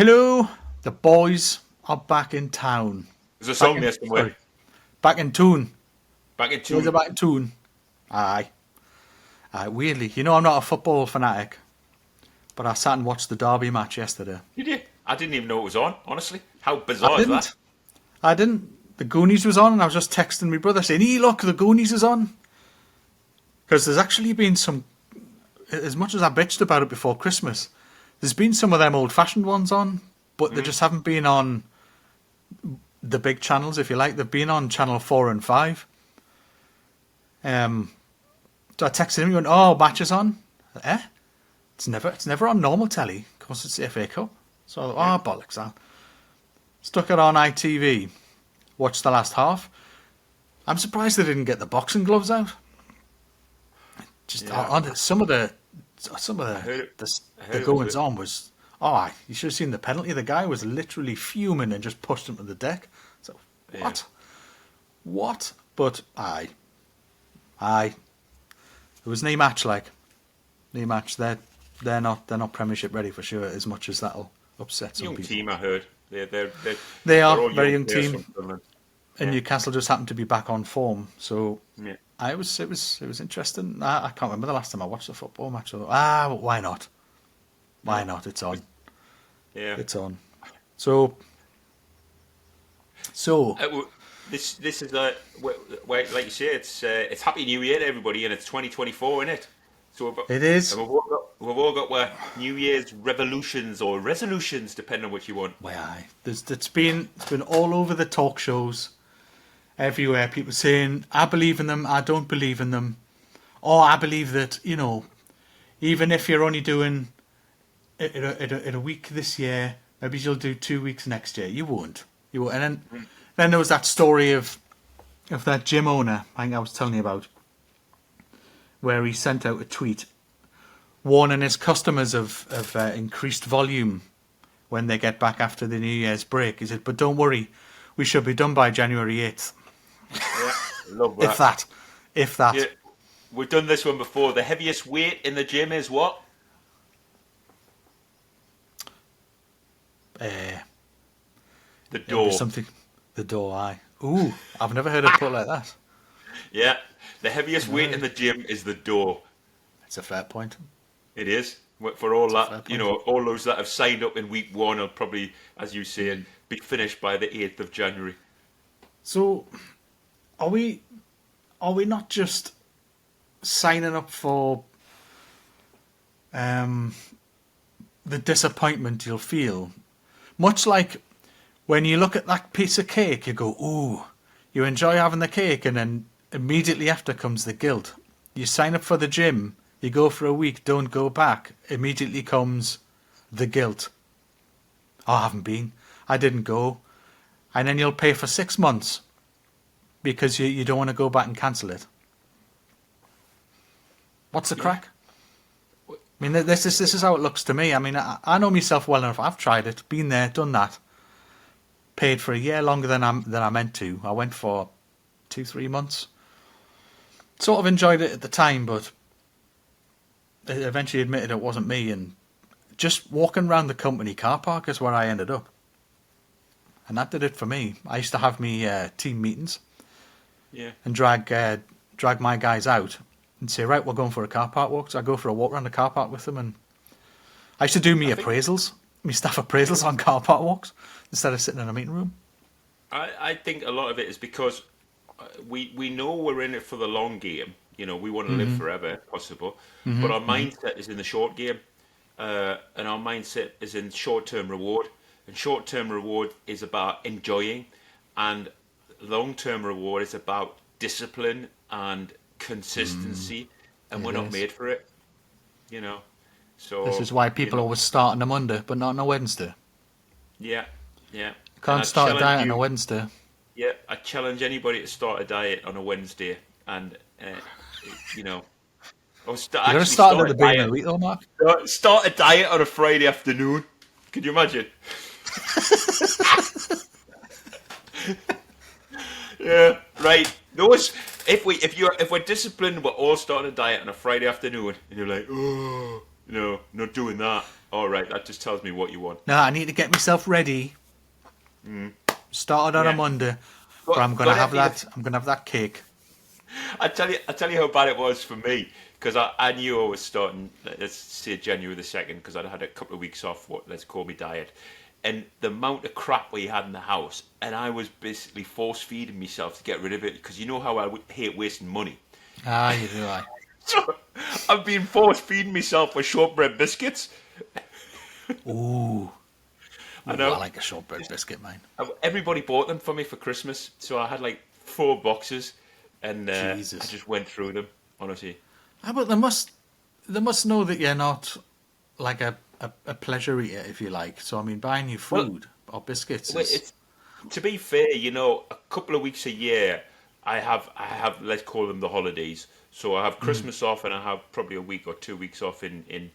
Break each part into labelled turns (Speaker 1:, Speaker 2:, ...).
Speaker 1: hello. The boys are back in town.
Speaker 2: There's a
Speaker 1: Back
Speaker 2: song
Speaker 1: in,
Speaker 2: there somewhere.
Speaker 1: sorry, back in tune.
Speaker 2: Back in
Speaker 1: Boys are
Speaker 2: tune.
Speaker 1: back in tune. Aye. Aye, weirdly. You know I'm not a football fanatic, but I sat and watched the Derby match yesterday.
Speaker 2: Did you? I didn't even know it was on, honestly. How
Speaker 1: I
Speaker 2: bizarre is that?
Speaker 1: didn't. I didn't. The Goonies was on, and I was just texting my brother saying, "Hey, look, the Goonies is on." Because there's actually been some, as much as I bitched about it before Christmas, there's been some of them old-fashioned ones on, but they just haven't been on the big channels, if you like. They've been on channel 4 and 5. So I texted him, he went, "Oh, match is on." Eh? It's never on normal telly. Of course, it's the FA Cup. So I
Speaker 2: Yeah.
Speaker 1: thought, oh, bollocks. I stuck it on ITV, watched the last half. I'm surprised they didn't get the boxing gloves out. Just
Speaker 2: Yeah.
Speaker 1: on some of the
Speaker 2: I heard it. I
Speaker 1: the
Speaker 2: heard it was a
Speaker 1: goings
Speaker 2: bit.
Speaker 1: on was, oh, you should have seen the penalty. The guy was literally fuming and just pushed him to the deck. So
Speaker 2: Yeah.
Speaker 1: what? But aye. It was no match like no match. They're not Premiership ready for sure. As much as that'll upset some
Speaker 2: Young
Speaker 1: people.
Speaker 2: team, I heard. They're
Speaker 1: They are
Speaker 2: all
Speaker 1: very
Speaker 2: young
Speaker 1: young
Speaker 2: players
Speaker 1: team,
Speaker 2: from Finland.
Speaker 1: and
Speaker 2: Yeah.
Speaker 1: Newcastle just happened to be back on form. So
Speaker 2: Yeah.
Speaker 1: it was interesting. I can't remember the last time I watched a football match. So, why not? Why
Speaker 2: No.
Speaker 1: not? It's on.
Speaker 2: Yeah.
Speaker 1: It's on. So
Speaker 2: Well, this is like you say, it's Happy New Year to everybody, and it's 2024, isn't it? So
Speaker 1: it is.
Speaker 2: and we've all got New Year's revolutions or resolutions, depending on what you want.
Speaker 1: Well, aye. It's been all over the talk shows, everywhere. People saying, "I believe in them. I don't believe in them." Or I believe that even if you're only doing it a week this year, maybe you'll do 2 weeks next year. You won't. You won't. And then there was that story of that gym owner I think I was telling you about, where he sent out a tweet warning his customers of increased volume when they get back after the New Year's break. He said, "But don't worry, we should be done by January 8th.
Speaker 2: Yeah, love
Speaker 1: If
Speaker 2: that.
Speaker 1: that. If that."
Speaker 2: Yeah, we've done this one before. The heaviest weight in the gym is what?
Speaker 1: Uh,
Speaker 2: The
Speaker 1: it'll be
Speaker 2: door.
Speaker 1: something. The door, aye. Ooh, I've never heard it put like that.
Speaker 2: Yeah, the heaviest weight in the gym is the door.
Speaker 1: It's a fair point.
Speaker 2: It is. For all
Speaker 1: It's a fair
Speaker 2: that,
Speaker 1: point.
Speaker 2: all those that have signed up in week one will probably, as you say, be finished by the 8th of January.
Speaker 1: So, are we not just signing up for the disappointment you'll feel? Much like when you look at that piece of cake, you go, "Ooh," you enjoy having the cake, and then immediately after comes the guilt. You sign up for the gym, you go for a week, don't go back, immediately comes the guilt. "Oh, I haven't been. I didn't go." And then you'll pay for 6 months because you don't want to go back and cancel it. What's the
Speaker 2: Yeah.
Speaker 1: crack? I mean, this is how it looks to me. I mean, I know myself well enough. I've tried it, been there, done that. Paid for a year longer than I meant to. I went for 2-3 months. Sort of enjoyed it at the time, but eventually admitted it wasn't me. And just walking around the company car park is where I ended up. And that did it for me. I used to have me team meetings
Speaker 2: Yeah.
Speaker 1: and drag my guys out and say, "Right, we're going for a car park walk." So I go for a walk around the car park with them, and I used to do me
Speaker 2: I think
Speaker 1: appraisals, me staff appraisals on car park walks instead of sitting in a meeting room.
Speaker 2: I think a lot of it is because we know we're in it for the long game. We want to live forever if possible, but our mindset is in the short game, and our mindset is in short-term reward. And short-term reward is about enjoying, and long-term reward is about discipline and consistency, and we're
Speaker 1: It
Speaker 2: not
Speaker 1: is.
Speaker 2: made for it. You know,
Speaker 1: This
Speaker 2: so
Speaker 1: is why people always start on a Monday, but not on a Wednesday.
Speaker 2: yeah, yeah.
Speaker 1: You
Speaker 2: And
Speaker 1: can't start a diet on a Wednesday.
Speaker 2: yeah, I challenge anybody to start a diet on a Wednesday, and you know, or
Speaker 1: You got to
Speaker 2: actually
Speaker 1: start at
Speaker 2: start
Speaker 1: the
Speaker 2: a
Speaker 1: beginning of
Speaker 2: diet.
Speaker 1: the week, though, Mark.
Speaker 2: Start a diet on a Friday afternoon. Could you imagine? Yeah, right. Those if we're disciplined, we're all starting a diet on a Friday afternoon, and you're like, oh, no, not doing that. All right, that just tells me what you want.
Speaker 1: No, I need to get myself ready. Started on a
Speaker 2: Yeah.
Speaker 1: Monday, but
Speaker 2: Got,
Speaker 1: I'm gonna
Speaker 2: got
Speaker 1: have
Speaker 2: anything
Speaker 1: that. I'm gonna have that cake.
Speaker 2: I tell you how bad it was for me because I knew I was starting. Let's say January the 2nd because I'd had a couple of weeks off. What let's call me diet, and the amount of crap we had in the house, and I was basically force feeding myself to get rid of it because you know how I would hate wasting money.
Speaker 1: Ah, you do, I.
Speaker 2: So I've been force feeding myself with shortbread biscuits.
Speaker 1: Ooh,
Speaker 2: I
Speaker 1: ooh, I
Speaker 2: know
Speaker 1: like a shortbread biscuit, man.
Speaker 2: everybody bought them for me for Christmas, so I had like 4 boxes, and I
Speaker 1: Jesus.
Speaker 2: just went through them. Honestly,
Speaker 1: Ah, but they must know that you're not like a pleasure eater, if you like. So I mean, buying you
Speaker 2: well,
Speaker 1: food or biscuits
Speaker 2: well,
Speaker 1: is.
Speaker 2: it's to be fair, a couple of weeks a year, I have let's call them the holidays. So I have Christmas off, and I have probably a week or 2 weeks off in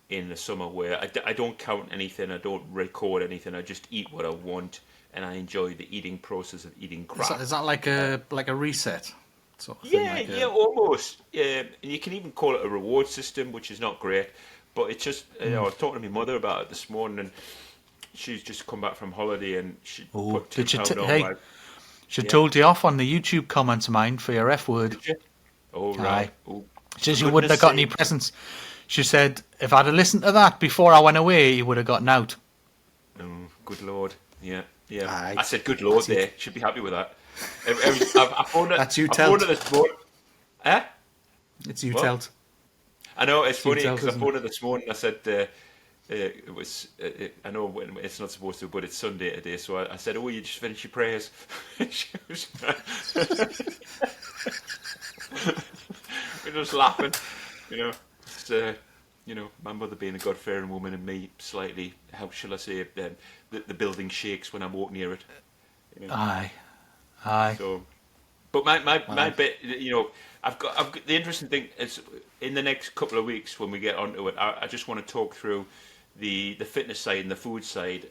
Speaker 2: the summer where I don't count anything, I don't record anything, I just eat what I want, and I enjoy the eating process of eating
Speaker 1: Is that,
Speaker 2: crap.
Speaker 1: is that like a reset sort of thing?
Speaker 2: Yeah,
Speaker 1: Like
Speaker 2: yeah,
Speaker 1: a.
Speaker 2: almost. Yeah, and you can even call it a reward system, which is not great, but it's just I was talking to my mother about it this morning, and she's just come back from holiday, and she
Speaker 1: Oh,
Speaker 2: put two
Speaker 1: did she?
Speaker 2: pound on
Speaker 1: Hey,
Speaker 2: my
Speaker 1: she
Speaker 2: yeah.
Speaker 1: told you off on the YouTube comments of mine for your F word.
Speaker 2: Did you? Oh, right.
Speaker 1: Aye.
Speaker 2: Oh,
Speaker 1: She
Speaker 2: for
Speaker 1: says you wouldn't
Speaker 2: goodness
Speaker 1: have got any
Speaker 2: sake.
Speaker 1: presents. She said if I'd have listened to that before I went away, you would have gotten out.
Speaker 2: Oh, good Lord. Yeah, yeah.
Speaker 1: Aye.
Speaker 2: I said good Lord
Speaker 1: That's you.
Speaker 2: there. Should be happy with that. I phoned it.
Speaker 1: That's you
Speaker 2: I phoned it
Speaker 1: telt.
Speaker 2: this morning. Eh?
Speaker 1: It's you
Speaker 2: What?
Speaker 1: telt.
Speaker 2: I know it's
Speaker 1: It's you
Speaker 2: funny
Speaker 1: telt,
Speaker 2: because I
Speaker 1: isn't it?
Speaker 2: phoned it this morning. I said it was. I know it's not supposed to, but it's Sunday today. So I said, "Oh, you just finished your prayers." She was- We're just laughing, you know. It's, my mother being a God-fearing woman and me slightly, how shall I say, the building shakes when I walk near it. You know.
Speaker 1: Aye. Aye.
Speaker 2: So, but my
Speaker 1: Aye.
Speaker 2: bit, I've got the interesting thing is in the next couple of weeks when we get onto it, I just want to talk through the fitness side and the food side,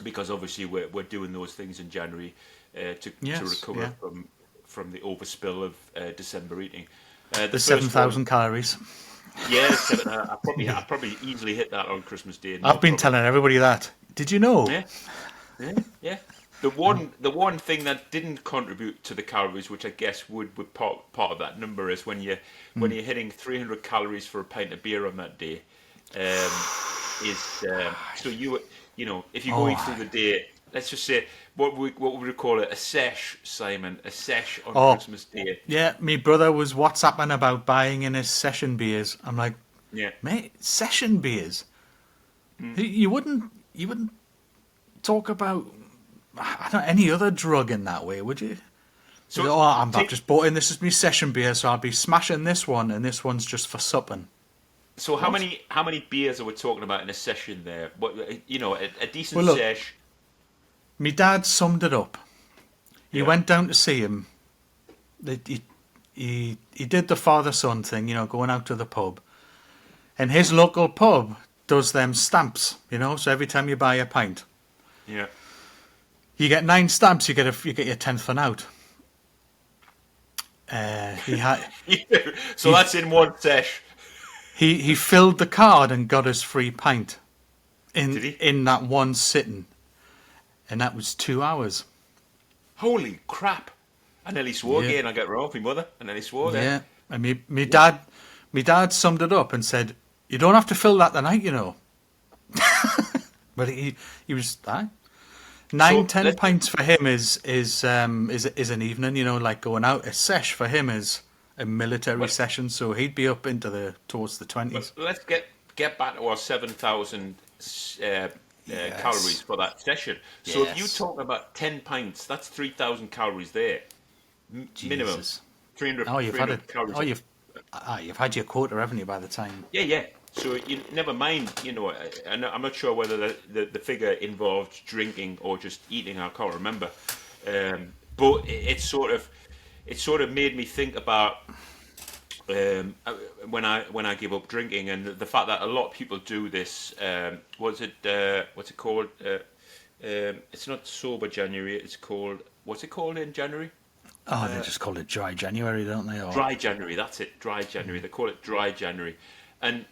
Speaker 2: because obviously we're doing those things in January to
Speaker 1: Yes.
Speaker 2: recover
Speaker 1: Yeah.
Speaker 2: from the overspill of December eating. The
Speaker 1: The seven
Speaker 2: first one,
Speaker 1: thousand calories.
Speaker 2: yeah, seven. I probably
Speaker 1: Yeah.
Speaker 2: I probably easily hit that on Christmas Day, no
Speaker 1: I've been
Speaker 2: problem.
Speaker 1: telling everybody that. Did you know?
Speaker 2: Yeah, yeah, yeah. The one thing that didn't contribute to the calories, which I guess would part of that number, is when you're hitting 300 calories for a pint of beer on that day. Is so if you're
Speaker 1: Oh.
Speaker 2: going through
Speaker 1: Aye.
Speaker 2: the day, let's just say what would we call it, a sesh, Simon, a sesh on
Speaker 1: Oh.
Speaker 2: Christmas Day.
Speaker 1: Yeah. Me brother was WhatsApping about buying in his session beers. I'm like,
Speaker 2: Yeah.
Speaker 1: mate, session beers. You wouldn't talk about I don't know, any other drug in that way, would you?
Speaker 2: So
Speaker 1: Oh, I've
Speaker 2: take
Speaker 1: just bought in. This is my session beer, so I'll be smashing this one, and this one's just for supping.
Speaker 2: so how
Speaker 1: What?
Speaker 2: many beers are we talking about in a session there? What a decent
Speaker 1: Well, look,
Speaker 2: sesh.
Speaker 1: my dad summed it up. He
Speaker 2: Yeah.
Speaker 1: went down to see him. He did the father son thing, going out to the pub, and his local pub does them stamps, So every time you buy a pint,
Speaker 2: Yeah.
Speaker 1: you get 9 stamps. You get your 10th one out. He had
Speaker 2: So
Speaker 1: he
Speaker 2: that's in one sesh.
Speaker 1: he filled the card and got his free pint
Speaker 2: Did
Speaker 1: in
Speaker 2: he?
Speaker 1: in that one sitting, and that was 2 hours.
Speaker 2: Holy crap! I nearly swore
Speaker 1: Yeah,
Speaker 2: again. I got wrong with my mother. I nearly swore there.
Speaker 1: yeah. And me
Speaker 2: Yeah.
Speaker 1: dad, me dad summed it up and said, "You don't have to fill that tonight." But he was nine,
Speaker 2: So
Speaker 1: ten
Speaker 2: let's
Speaker 1: pints for him is an evening. Like going out. A sesh for him is a military
Speaker 2: well,
Speaker 1: session, so he'd be up into the towards the
Speaker 2: well,
Speaker 1: 20s.
Speaker 2: let's get back to our 7,000 calories
Speaker 1: Yes.
Speaker 2: for that session. So if you
Speaker 1: Yes.
Speaker 2: talk about 10 pints, that's 3,000 calories there, minimum.
Speaker 1: Jesus.
Speaker 2: 300,
Speaker 1: Oh, you've had it.
Speaker 2: 300 calories.
Speaker 1: Oh, you've had your quota, haven't you? By the time.
Speaker 2: Yeah, yeah. So you never mind. I'm not sure whether the figure involved drinking or just eating. I can't remember. But it sort of made me think about when I give up drinking and the fact that a lot of people do this. What's it called? It's not sober January. It's called what's it called in January?
Speaker 1: Oh, they just call it dry January, don't they? Or
Speaker 2: Dry January. That's it. Dry January. They call it Dry January, and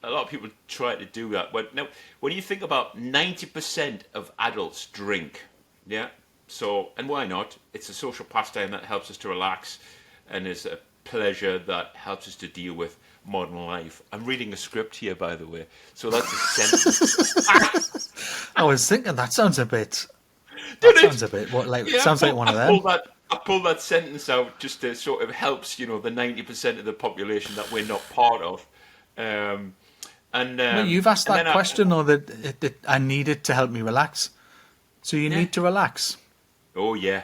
Speaker 2: a lot of people try to do that. But now, when you think about 90% of adults drink, yeah. So, and why not? It's a social pastime that helps us to relax, and is a pleasure that helps us to deal with modern life. I'm reading a script here, by the way. So that's a sentence.
Speaker 1: I was thinking that sounds a bit.
Speaker 2: Did
Speaker 1: That
Speaker 2: it?
Speaker 1: sounds a bit what like
Speaker 2: Yeah,
Speaker 1: sounds like one of them.
Speaker 2: I pulled that sentence out just to sort of helps, the 90% of the population that we're not part of. Um, and
Speaker 1: Well,
Speaker 2: um,
Speaker 1: you've asked
Speaker 2: and
Speaker 1: that
Speaker 2: then I,
Speaker 1: question, or that I need it to help me relax. So you
Speaker 2: yeah.
Speaker 1: need to relax.
Speaker 2: Oh yeah,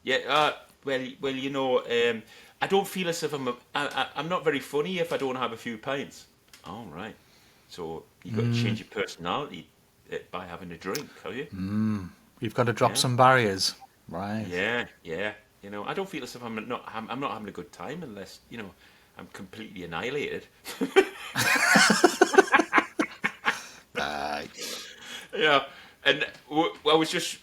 Speaker 2: yeah. Well, I don't feel as if I'm not very funny if I don't have a few pints. All right. So you got to change your personality by having a drink, have you?
Speaker 1: You've got to drop
Speaker 2: Yeah,
Speaker 1: some barriers, right?
Speaker 2: yeah, yeah. I don't feel as if I'm not having a good time unless I'm completely annihilated.
Speaker 1: Aye.
Speaker 2: Yeah, and I was just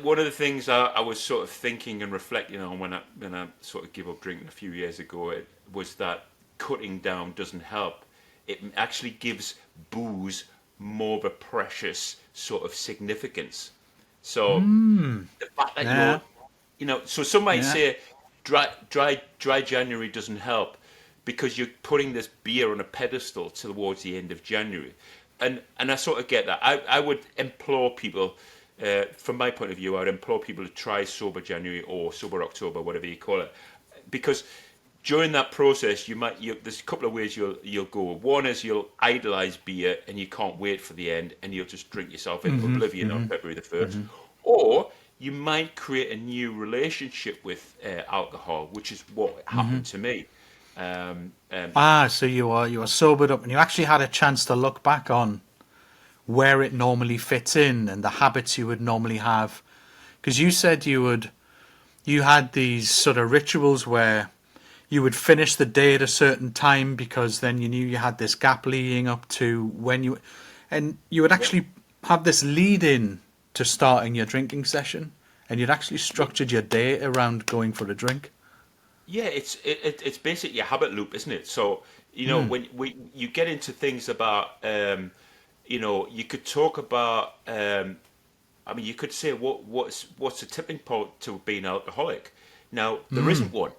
Speaker 2: one of the things I was sort of thinking and reflecting on when I sort of gave up drinking a few years ago. It was that cutting down doesn't help. It actually gives booze more of a precious sort of significance. So the fact that
Speaker 1: Yeah,
Speaker 2: so some might
Speaker 1: yeah.
Speaker 2: say dry January doesn't help because you're putting this beer on a pedestal towards the end of January, and I sort of get that. I would implore people, from my point of view, I'd implore people to try sober January or sober October, whatever you call it, because during that process there's a couple of ways you'll go. One is you'll idolize beer and you can't wait for the end, and you'll just drink yourself into oblivion on February the 1st, or you might create a new relationship with alcohol, which is what happened to me. Um, um,
Speaker 1: Ah, so you are sobered up, and you actually had a chance to look back on where it normally fits in and the habits you would normally have. Because you said you had these sort of rituals where you would finish the day at a certain time because then you knew you had this gap leading up to when and you would
Speaker 2: yeah,
Speaker 1: actually have this lead in to starting your drinking session, and you'd actually
Speaker 2: yeah,
Speaker 1: structured your day around going for a drink.
Speaker 2: yeah. It's basically a habit loop, isn't it? So when you get into things about you could talk about I mean, you could say what's a tipping point to being alcoholic. Now, there isn't one.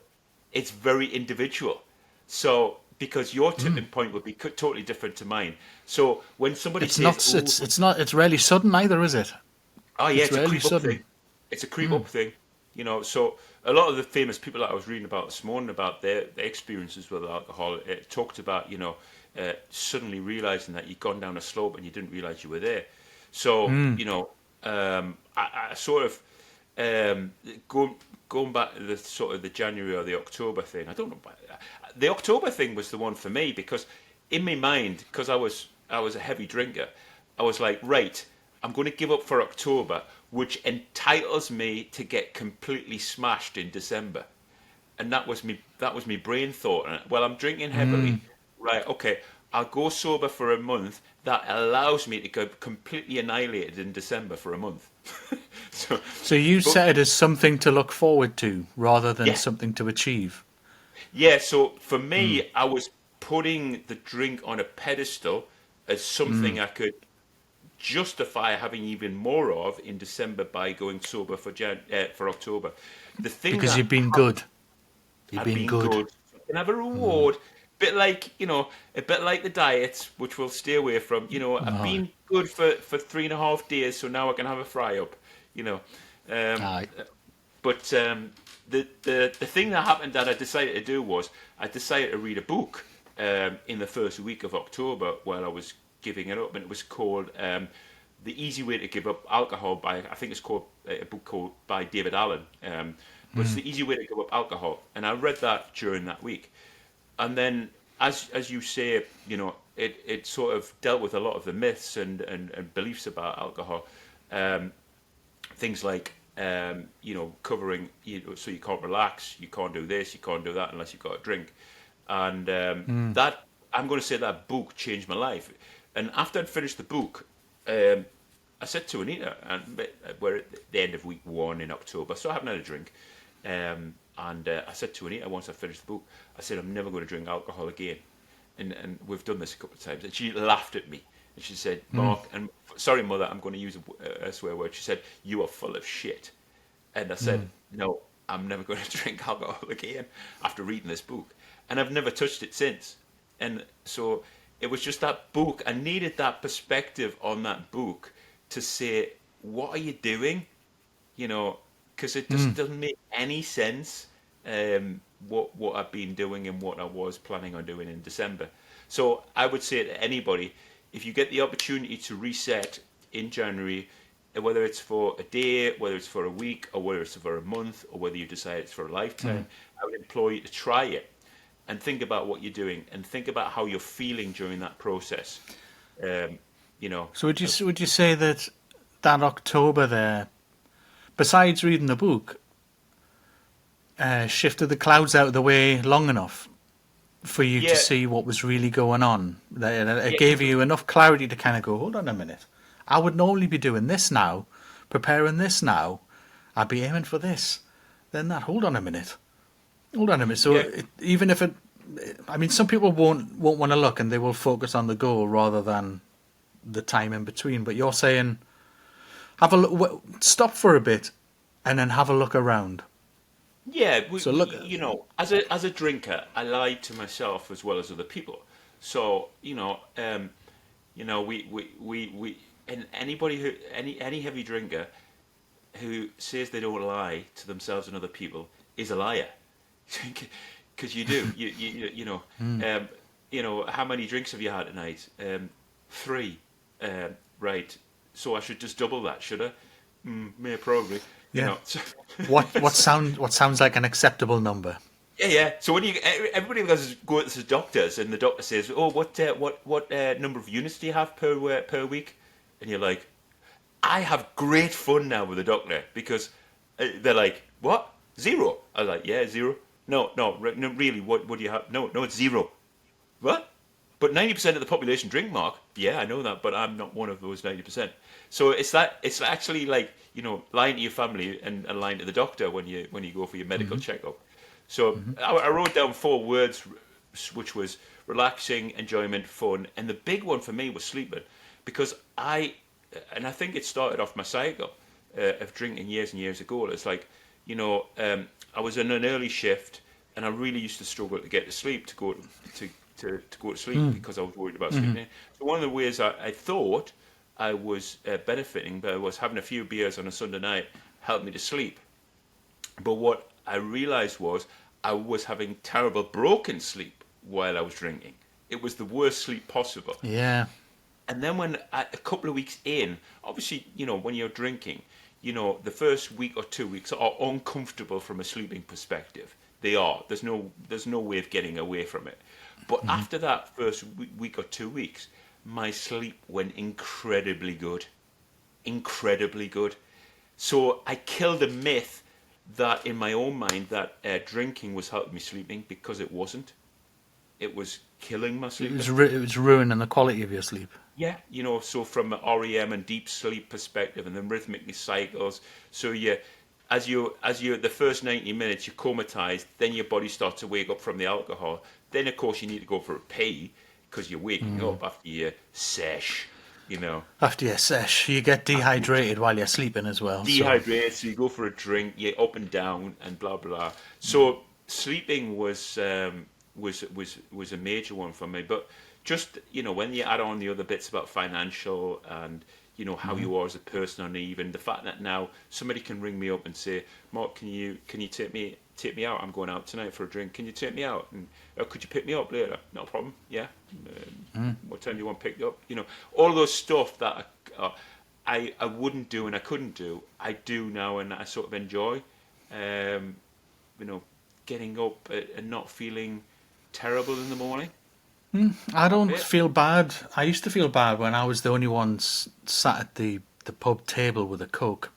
Speaker 2: It's very individual. So, because your tipping point would be totally different to mine. So, when somebody
Speaker 1: It's
Speaker 2: says,
Speaker 1: not.
Speaker 2: "Oh,
Speaker 1: It's not. It's rarely sudden either, is it?
Speaker 2: yeah,
Speaker 1: It's
Speaker 2: it's a
Speaker 1: rarely
Speaker 2: creep up
Speaker 1: sudden.
Speaker 2: thing," it's a creep up thing. So a lot of the famous people that I was reading about this morning about their experiences with alcohol, it talked about suddenly realizing that you'd gone down a slope and you didn't realize you were there. So I sort of um, going going back to the sort of the January or the October thing. I don't know. The October thing was the one for me because in my mind, because I was a heavy drinker, I was like, right, I'm going to give up for October, which entitles me to get completely smashed in December. And that was me brain thought. Well, I'm drinking heavily, right? Okay, I'll go sober for a month. That allows me to go completely annihilated in December for a month. so,
Speaker 1: So you
Speaker 2: but
Speaker 1: set it as something to look forward to rather than
Speaker 2: yeah,
Speaker 1: something to achieve.
Speaker 2: yeah. So for me, I was putting the drink on a pedestal as something I could justify having even more of in December by going sober for October. The thing
Speaker 1: Because
Speaker 2: that
Speaker 1: you've been
Speaker 2: happened,
Speaker 1: good. You've
Speaker 2: I've
Speaker 1: been
Speaker 2: been
Speaker 1: good.
Speaker 2: good. So I can have a reward, a bit like the diets, which we'll stay away from. I've
Speaker 1: Aye.
Speaker 2: been good for 3.5 days, so now I can have a fry up. You know, um,
Speaker 1: Aye.
Speaker 2: but the thing that happened that I decided to do was I decided to read a book in the first week of October while I was giving it up, and it was called "The Easy Way to Give Up Alcohol" by I think it's called a book called by David Allen. But it's the easy way to give up alcohol, and I read that during that week, and then as you say, it sort of dealt with a lot of the myths and beliefs about alcohol. Um, Things like covering so you can't relax, you can't do this, you can't do that unless you've got a drink, and that I'm going to say that book changed my life. And after I'd finished the book, um, I said to Anita, and we're at the end of week 1 in October, so I haven't had a drink. And I said to Anita once I finished the book, I said I'm never going to drink alcohol again. and we've done this a couple of times, and she laughed at me. And she said, Mark, and sorry, mother, I'm going to use a swear word. She said, you are full of shit. And I said, no, I'm never going to drink alcohol again after reading this book. And I've never touched it since. And so it was just that book. I needed that perspective on that book to say, what are you doing? You know, because it just doesn't make any sense what I've been doing and what I was planning on doing in December. So I would say to anybody, if you get the opportunity to reset in January, whether it's for a day, whether it's for a week, or whether it's for a month, or whether you decide it's for a lifetime, I would implore you to try it and think about what you're doing and think about how you're feeling during that process. You know,
Speaker 1: So would you say that October there, besides reading the book, shifted the clouds out of the way long enough for you to
Speaker 2: yeah,
Speaker 1: see what was really going on? That it
Speaker 2: yeah,
Speaker 1: gave you enough clarity to kind of go, hold on a minute. I would normally be doing this now, preparing this now. I'd be aiming for this. Then that. Hold on a minute. Hold on a minute. So
Speaker 2: yeah.
Speaker 1: even if it, I mean, some people won't want to look and they will focus on the goal rather than the time in between. But you're saying, have a look, stop for a bit, and then have a look around.
Speaker 2: Yeah,
Speaker 1: So look,
Speaker 2: you know, as a drinker, I lied to myself as well as other people. So we and anybody who any heavy drinker who says they don't lie to themselves and other people is a liar, because you do. You know, how many drinks have you had tonight? 3. Right. So I should just double that, should I? May probably. You
Speaker 1: yeah.
Speaker 2: know. So
Speaker 1: What sounds like an acceptable number?
Speaker 2: yeah, yeah. So when everybody goes to the doctors, and the doctor says, "Oh, what number of units do you have per week?" And you're like, "I have great fun now with the doctor because they're like, what 0?" I was like, "Yeah, 0." No, no, no, really. What do you have? No, no, it's 0. What? But 90% of the population drink, Mark. Yeah, I know that, but I'm not one of those 90%. So it's actually like, you know, lying to your family and lying to the doctor when you go for your medical checkup. So I wrote down 4 words, which was relaxing, enjoyment, fun, and the big one for me was sleeping, because I think it started off my cycle of drinking years and years ago. It's like, you know, I was in an early shift, and I really used to struggle to get to sleep, to go to sleep, because I was worried about sleeping. So one of the ways I thought I was benefiting by was having a few beers on a Sunday night helped me to sleep. But what I realized was I was having terrible broken sleep while I was drinking. It was the worst sleep possible.
Speaker 1: Yeah.
Speaker 2: And then when a couple of weeks in, obviously, you know, when you're drinking, you know, the first week or 2 weeks are uncomfortable from a sleeping perspective. They are. There's no way of getting away from it. But after that first week or 2 weeks, my sleep went incredibly good. Incredibly good. So I killed a myth that in my own mind that drinking was helping me sleeping, because it wasn't. It was killing my sleep.
Speaker 1: It was ruining the quality of your sleep.
Speaker 2: Yeah, you know, so from an REM and deep sleep perspective, and then rhythmic cycles. So as you the first 90 minutes you're comatized, then your body starts to wake up from the alcohol. Then of course you need to go for a pee because you're waking up after your sesh, you know.
Speaker 1: After your sesh, you get dehydrated while you're sleeping as well.
Speaker 2: Dehydrated, so you go for a drink, you're up and down, and blah blah. So sleeping was a major one for me. But just, you know, when you add on the other bits about financial and, you know, how you are as a person, and even the fact that now somebody can ring me up and say, Mark, can you take me out? I'm going out tonight for a drink. Can you take me out? And could you pick me up later? No problem. Yeah. What time do you want picked up? You know, all those stuff that I wouldn't do and I couldn't do, I do now, and I sort of enjoy. You know, getting up and not feeling terrible in the morning.
Speaker 1: I
Speaker 2: That's
Speaker 1: don't
Speaker 2: it.
Speaker 1: feel bad. I used to feel bad when I was the only one sat at the pub table with a Coke.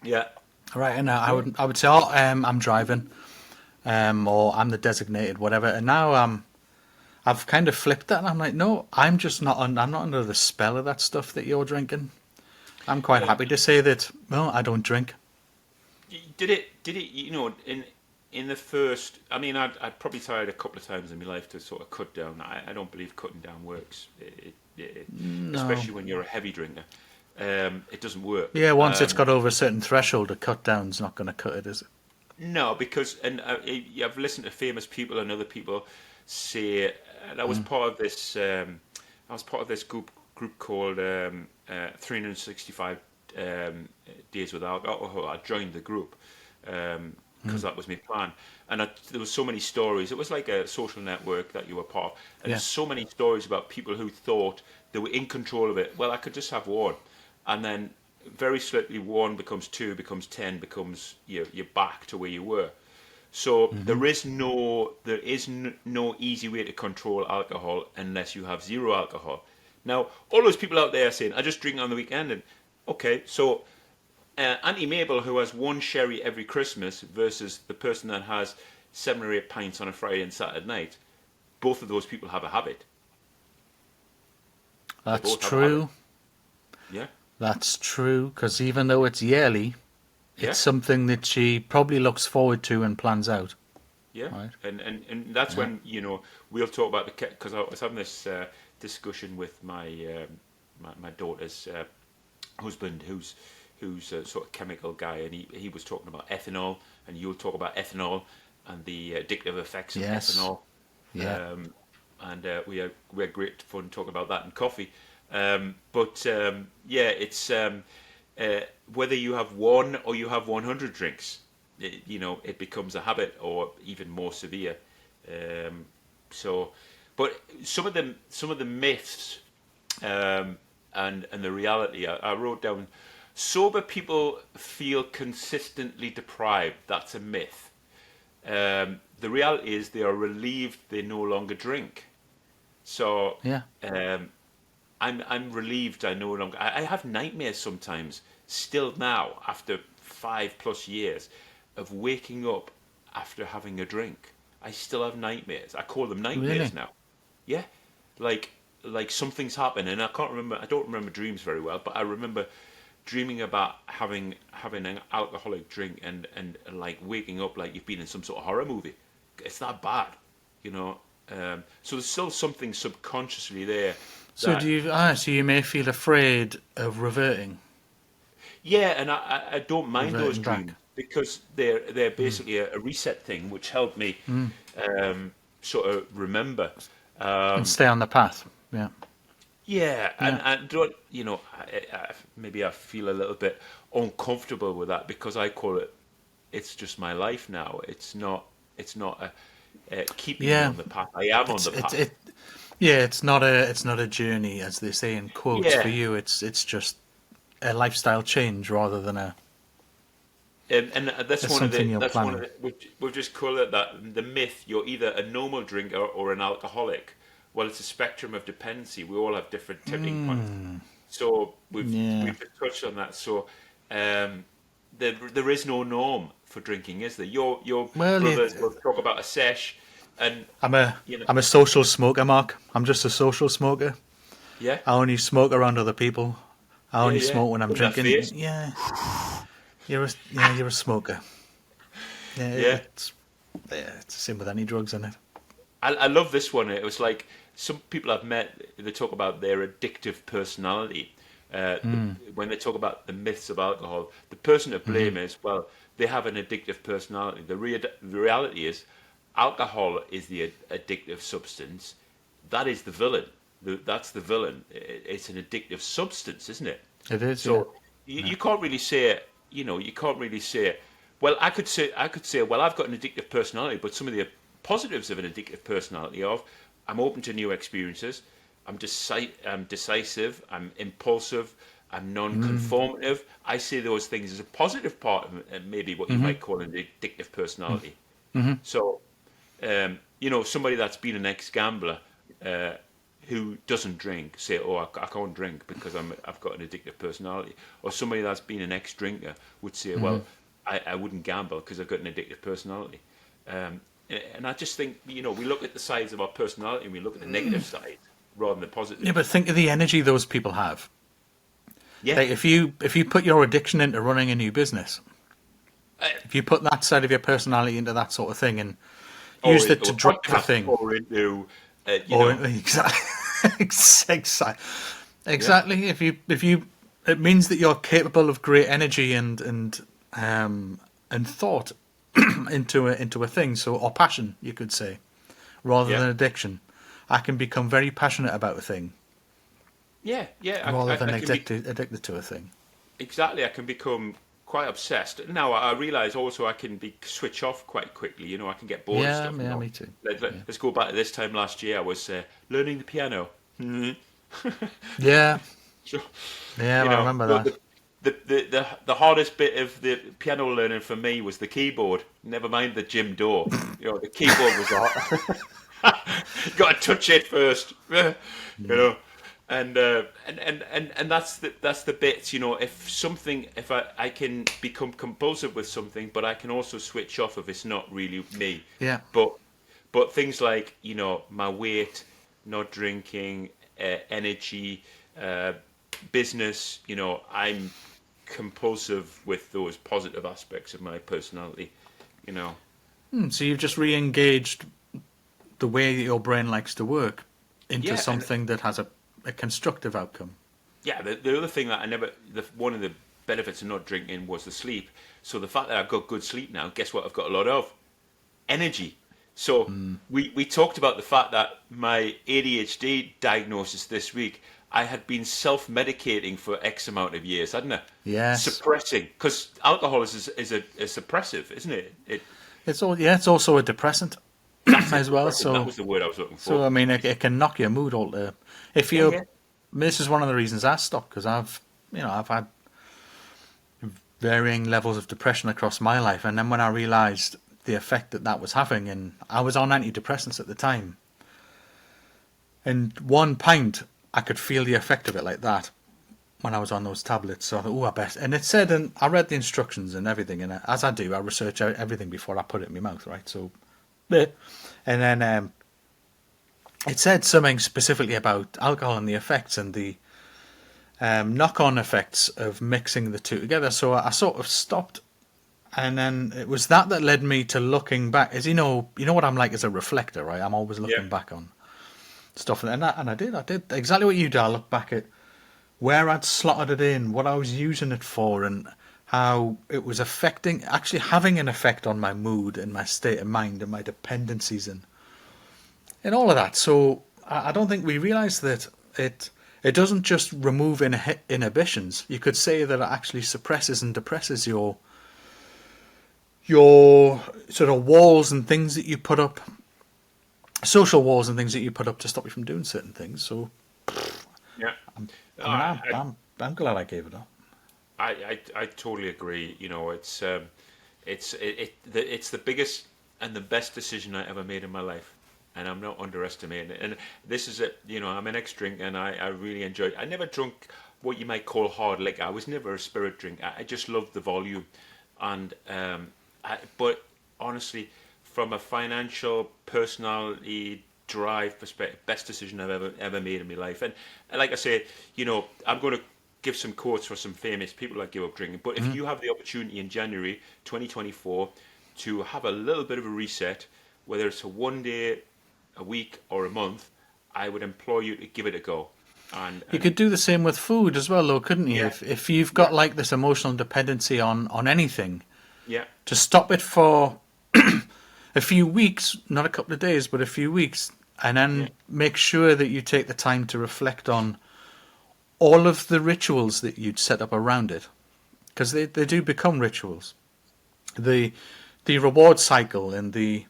Speaker 2: Yeah.
Speaker 1: Right, and I would say, oh, I'm driving, or I'm the designated whatever. And now I've kind of flipped that, and I'm like, no, I'm just not. I'm not under the spell of that stuff that you're drinking. I'm quite
Speaker 2: Yeah.
Speaker 1: happy to say that. No, I don't drink.
Speaker 2: Did it? You know, in the first, I mean, I'd probably tried a couple of times in my life to sort of cut down. I don't believe cutting down works,
Speaker 1: No.
Speaker 2: especially when you're a heavy drinker. It doesn't work.
Speaker 1: Yeah, once it's got over a certain threshold, a cut down's not going to cut it, is it?
Speaker 2: No, because and I've listened to famous people and other people say, and I was part of this. I was part of this group called 365 Days Without Alcohol. I joined the group because that was my plan, and there was so many stories. It was like a social network that you were part of, and
Speaker 1: Yeah.
Speaker 2: there's so many stories about people who thought they were in control of it. Well, I could just have one, and then very slowly one becomes two, becomes 10, becomes you're back to where you were. So there is no easy way to control alcohol unless you have zero alcohol. Now, all those people out there are saying, "I just drink on the weekend," and okay, so Auntie Mabel, who has one sherry every Christmas, versus the person that has 7 or 8 pints on a Friday and Saturday night, both of those people have a habit.
Speaker 1: That's
Speaker 2: both have a
Speaker 1: true.
Speaker 2: habit. Yeah,
Speaker 1: That's true, because even though it's yearly,
Speaker 2: yeah.
Speaker 1: it's something that she probably looks forward to and plans out.
Speaker 2: Yeah,
Speaker 1: Right.
Speaker 2: and that's when we'll talk about because I was having this discussion with my daughter's husband, who's a sort of chemical guy, and he was talking about ethanol, and you'll talk about ethanol and the addictive effects of
Speaker 1: Yes.
Speaker 2: ethanol.
Speaker 1: Yeah.
Speaker 2: And we had great fun talking about that in coffee. Yeah, it's whether you have one or you have 100 drinks, it becomes a habit or even more severe. But some of the myths and the reality, I wrote down. Sober people feel consistently deprived. That's a myth. The reality is they are relieved they no longer drink. So
Speaker 1: Yeah.
Speaker 2: I'm relieved I no longer. I have nightmares sometimes, still now after 5+ years of waking up after having a drink. I still have nightmares. I call them nightmares
Speaker 1: Really?
Speaker 2: now. Yeah, like something's happened, and I can't remember. I don't remember dreams very well, but I remember dreaming about having an alcoholic drink and like waking up like you've been in some sort of horror movie. It's that bad, you know. So there's still something subconsciously there.
Speaker 1: So
Speaker 2: That
Speaker 1: so you may feel afraid of reverting
Speaker 2: Yeah, and I don't mind those
Speaker 1: reverting back.
Speaker 2: dreams because they're basically a reset thing, which helped me sort of remember.
Speaker 1: And stay on the path. Yeah.
Speaker 2: Yeah, and
Speaker 1: Yeah.
Speaker 2: and don't maybe I feel a little bit uncomfortable with that because I call it. It's just my life now. It's not. It's not keeping me
Speaker 1: Yeah.
Speaker 2: on the path. I am on
Speaker 1: It's
Speaker 2: the
Speaker 1: it
Speaker 2: path.
Speaker 1: it yeah, it's not a journey as they say in quotes. For
Speaker 2: Yeah,
Speaker 1: you it's just a lifestyle change rather than
Speaker 2: and
Speaker 1: a something you're
Speaker 2: that's one of
Speaker 1: planning.
Speaker 2: the we've just called it that the myth. You're either a normal drinker or an alcoholic. Well, it's a spectrum of dependency. We all have different tipping points. So
Speaker 1: Yeah.
Speaker 2: we've just touched on that. So there is no norm for drinking, is there? Your
Speaker 1: Well,
Speaker 2: brothers will talk about a sesh, and
Speaker 1: I'm a
Speaker 2: you know,
Speaker 1: I'm a social smoker, Mark. I'm just a social smoker.
Speaker 2: yeah,
Speaker 1: I only smoke around other people. I
Speaker 2: yeah,
Speaker 1: only
Speaker 2: yeah.
Speaker 1: smoke when I'm
Speaker 2: In that
Speaker 1: drinking.
Speaker 2: face,
Speaker 1: Yeah, you're a smoker. Yeah,
Speaker 2: yeah.
Speaker 1: it's the same with any drugs, isn't it?
Speaker 2: I love this one. It was like some people I've met. They talk about their addictive personality. When they talk about the myths of alcohol, the person to blame is well, they have an addictive personality. The reality is, alcohol is the addictive substance. That is the villain. That's the villain. It's an addictive substance, isn't it?
Speaker 1: It is, yeah.
Speaker 2: So you can't really say, you can't really say, well, I could say, well, I've got an addictive personality, but some of the positives of an addictive personality of, I'm open to new experiences, I'm decisive, I'm impulsive, I'm non-conformative. I see those things as a positive part of maybe what you might call an addictive personality. So, somebody that's been an ex-gambler who doesn't drink, say, "Oh, I can't drink because I've got an addictive personality," or somebody that's been an ex-drinker would say, "Well, I wouldn't gamble because I've got an addictive personality." And I just think, we look at the sides of our personality and we look at the negative side rather than the
Speaker 1: Yeah,
Speaker 2: positive.
Speaker 1: but think of the energy those people have.
Speaker 2: Yeah,
Speaker 1: Like if you put your addiction into running a new business, If you put that side of your personality into that sort of thing and
Speaker 2: or
Speaker 1: used it
Speaker 2: into
Speaker 1: to
Speaker 2: a
Speaker 1: drive a
Speaker 2: podcast,
Speaker 1: thing,
Speaker 2: or into you
Speaker 1: or
Speaker 2: know,
Speaker 1: exactly, exactly,
Speaker 2: yeah,
Speaker 1: exactly. If you, it means that you're capable of great energy and thought into a thing. So, or passion, you could say, rather
Speaker 2: yeah,
Speaker 1: than addiction. I can become very passionate about a thing
Speaker 2: yeah, yeah.
Speaker 1: rather
Speaker 2: I
Speaker 1: than
Speaker 2: can be
Speaker 1: addicted to a thing.
Speaker 2: exactly. I can become quite obsessed. Now I realize also I can be switch off quite quickly. You know, I can get bored of
Speaker 1: Yeah,
Speaker 2: stuff. You
Speaker 1: yeah,
Speaker 2: know,
Speaker 1: me too. Yeah,
Speaker 2: let's go back to this time last year. I was learning the piano.
Speaker 1: yeah,
Speaker 2: So,
Speaker 1: yeah.
Speaker 2: you
Speaker 1: I
Speaker 2: know,
Speaker 1: remember
Speaker 2: so
Speaker 1: that.
Speaker 2: the hardest bit of the piano learning for me was the keyboard. Never mind the gym door. You know, the keyboard was hard. You got to touch it first. You know, and that's the bits. You know, if I can become compulsive with something, but I can also switch off if it's not really me.
Speaker 1: Yeah.
Speaker 2: But things like, you know, my weight, not drinking, energy, uh, business, you know, I'm compulsive with those positive aspects of my personality, you know.
Speaker 1: So you've just re-engaged the way that your brain likes to work into
Speaker 2: Yeah, and
Speaker 1: something that has a constructive outcome.
Speaker 2: yeah, the other thing that one of the benefits of not drinking was the sleep. So the fact that I've got good sleep now, guess what? I've got a lot of energy. So we talked about the fact that my ADHD diagnosis this week, I had been self-medicating for X amount of years, hadn't I?
Speaker 1: Yes.
Speaker 2: Suppressing, because alcohol is a suppressive, isn't it?
Speaker 1: It's also a depressant
Speaker 2: That's it,
Speaker 1: as well.
Speaker 2: depressing. That
Speaker 1: So
Speaker 2: was the word I was looking
Speaker 1: so
Speaker 2: for.
Speaker 1: I mean it can knock your mood alter. If
Speaker 2: Yeah,
Speaker 1: you
Speaker 2: yeah,
Speaker 1: This is one of the reasons I stopped because I've had varying levels of depression across my life, and then when I realised the effect that was having, and I was on antidepressants at the time, and one pint I could feel the effect of it like that when I was on those tablets. So I thought, oh, I bet. And it said, and I read the instructions and everything, and as I do, I research out everything before I put it in my mouth, right? So, yeah. And then it said something specifically about alcohol and the effects and the knock-on effects of mixing the two together. So I sort of stopped, and then it was that led me to looking back. As you know what I'm like as a reflector, right? I'm always
Speaker 2: yeah,
Speaker 1: looking back on stuff, and I did exactly what you did. I looked back at where I'd slotted it in, what I was using it for, and how it was actually having an effect on my mood and my state of mind and my dependencies and all of that. So I don't think we realise that it doesn't just remove inhibitions. You could say that it actually suppresses and depresses your sort of walls and things that you put up, social walls and things that you put up to stop you from doing certain things. So
Speaker 2: yeah.
Speaker 1: I mean,
Speaker 2: I,
Speaker 1: I'm glad I gave it up.
Speaker 2: I totally agree. You know, it's the biggest and the best decision I ever made in my life, and I'm not underestimating it. And this is it. You know, I'm an ex-drink, and I really enjoy it. I never drunk what you might call hard liquor. I was never a spirit drink. I just loved the volume, and but honestly, from a financial personality drive perspective, best decision I've ever made in my life. And like I say, you know, I'm going to give some quotes for some famous people that give up drinking. But if you have the opportunity in January 2024 to have a little bit of a reset, whether it's a one day, a week, or a month, I would implore you to give it a go.
Speaker 1: You
Speaker 2: And
Speaker 1: could do the same with food as well, though, couldn't you?
Speaker 2: yeah,
Speaker 1: If you've
Speaker 2: yeah,
Speaker 1: got like this emotional dependency on anything,
Speaker 2: yeah,
Speaker 1: to stop it for a few weeks, not a couple of days, but a few weeks, and
Speaker 2: yeah,
Speaker 1: then make sure that you take the time to reflect on all of the rituals that you'd set up around it, because they do become rituals. The the reward cycle and the